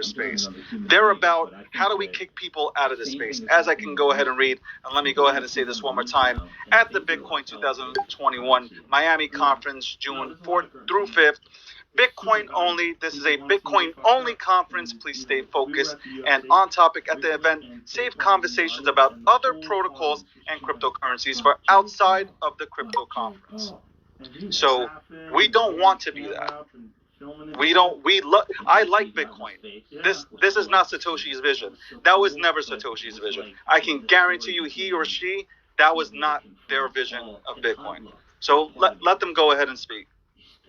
cyberspace. They're about how do we kick people out of the space. As I can go ahead and read, and let me go ahead and say this one more time. At the Bitcoin 2021 Miami Conference, June 4th through 5th, Bitcoin only. This is a Bitcoin only conference. Please stay focused and on topic at the event. Save conversations about other protocols and cryptocurrencies for outside of the crypto conference. So we don't want to be that. I like Bitcoin. This is not Satoshi's vision. That was never Satoshi's vision. I can guarantee you he or she, that was not their vision of Bitcoin. So let them go ahead and speak.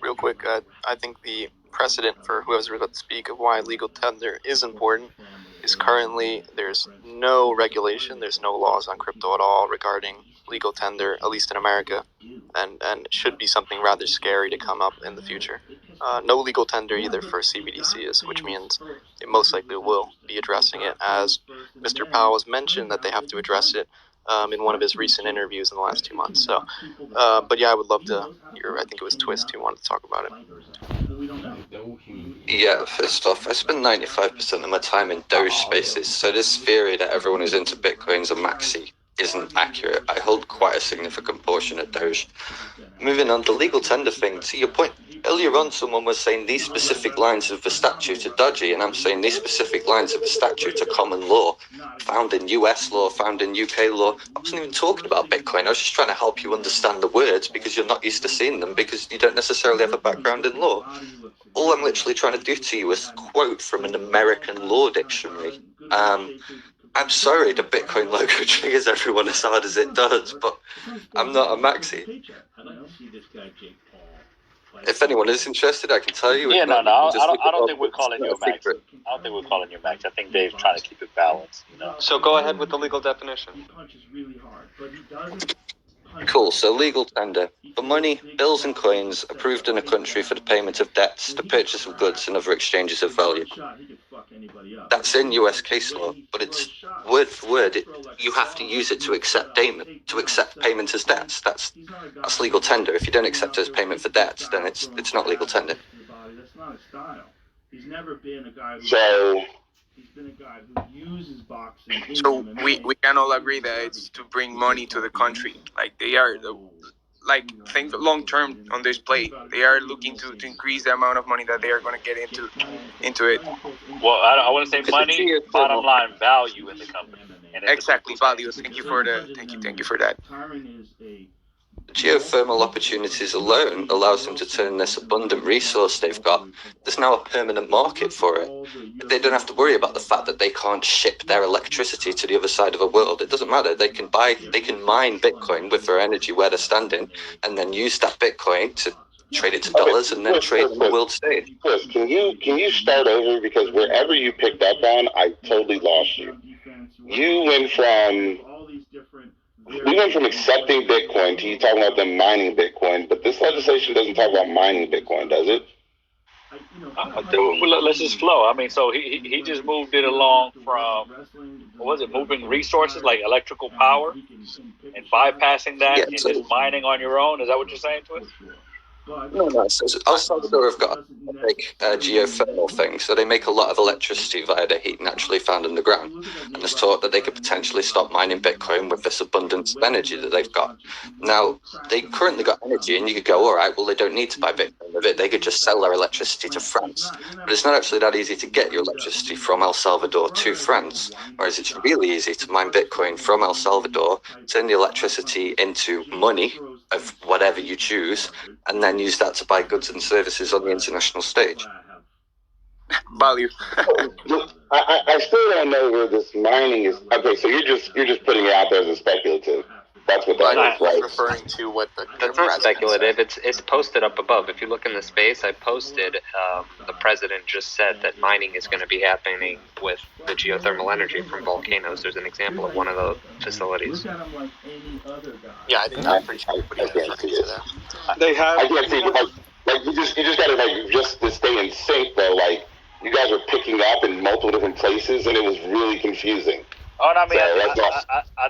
Real quick, I think the precedent for whoever's about to speak of why legal tender is important is currently there's no regulation, there's no laws on crypto at all regarding legal tender, at least in America, and it should be something rather scary to come up in the future. No legal tender either for CBDCs, which means it most likely will be addressing it, as Mr. Powell has mentioned that they have to address it in one of his recent interviews in the last 2 months. So, but yeah, I would love to hear, I think it was Twist who wanted to talk about it. Yeah, first off, I spend 95% of my time in Doge spaces, so this theory that everyone who's into Bitcoin's a maxi isn't accurate. I hold quite a significant portion at Doge. Moving on, the legal tender thing, to your point, earlier on someone was saying these specific lines of the statute are dodgy, and I'm saying these specific lines of the statute are common law, found in US law, found in UK law. I wasn't even talking about Bitcoin, I was just trying to help you understand the words because you're not used to seeing them because you don't necessarily have a background in law. All I'm literally trying to do to you is quote from an American law dictionary. I'm sorry the Bitcoin logo triggers everyone as hard as it does, but I'm not a maxi. If anyone is interested, I can tell you. Yeah, no. I don't think we're calling you a maxi. I don't think we're calling you a maxi. I think Dave's trying to keep it balanced. So go ahead with the legal definition. Cool, so legal tender. For money, bills and coins approved in a country for the payment of debts, the purchase of goods and other exchanges of value. That's in US case law, but it's word for word. You have to use it to accept payment as debts. That's legal tender. If you don't accept it as payment for debts, then it's not legal tender. So So we can all agree that it's to bring money to the country. Like they are, think long term on this plate. They are looking to increase the amount of money that they are going to get into it. Well, I want to say money, bottom line value in the company. Exactly, value. Thank you for that. Geothermal opportunities alone allows them to turn this abundant resource they've got. There's now a permanent market for it. They don't have to worry about the fact that they can't ship their electricity to the other side of the world. It doesn't matter. They can mine Bitcoin with their energy where they're standing, and then use that Bitcoin to trade it to dollars and then trade on the world stage. Chris, can you start over, because wherever you picked up on, I totally lost you. We went from accepting Bitcoin to you talking about them mining Bitcoin, but this legislation doesn't talk about mining Bitcoin, does it? Let's just flow. I mean, so he just moved it along from, moving resources like electrical power and bypassing that and just mining on your own? Is that what you're saying to us? No. So El Salvador have got a big geothermal thing, so they make a lot of electricity via the heat naturally found in the ground. And there's talk that they could potentially stop mining Bitcoin with this abundance of energy that they've got. Now, they currently got energy, and you could go, all right, well, they don't need to buy Bitcoin with it. They could just sell their electricity to France. But it's not actually that easy to get your electricity from El Salvador to France, whereas it's really easy to mine Bitcoin from El Salvador, turn the electricity into money of whatever you choose, and then use that to buy goods and services on the international stage. Value. I still don't know where this mining is. Okay, so you're just putting it out there as a speculative. That's what that is, right? Referring to what That's not speculative. It's posted up above. If you look in the space, I posted. The president just said that mining is going to be happening with the geothermal energy from volcanoes. There's an example of one of the facilities. Yeah, I didn't appreciate what he was referring to there. They have. I can't see. Like you just gotta just to stay in sync though. Like you guys are picking up in multiple different places, and it was really confusing. Oh, no, I mean, so that's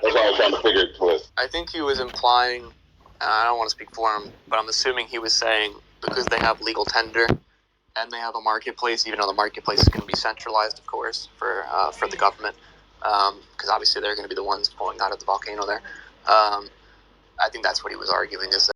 what I was trying to figure it was. I think he was implying, I don't want to speak for him, but I'm assuming he was saying because they have legal tender and they have a marketplace, even though the marketplace is going to be centralized, of course, for the government, because obviously they're going to be the ones pulling out of the volcano there. I think that's what he was arguing, is that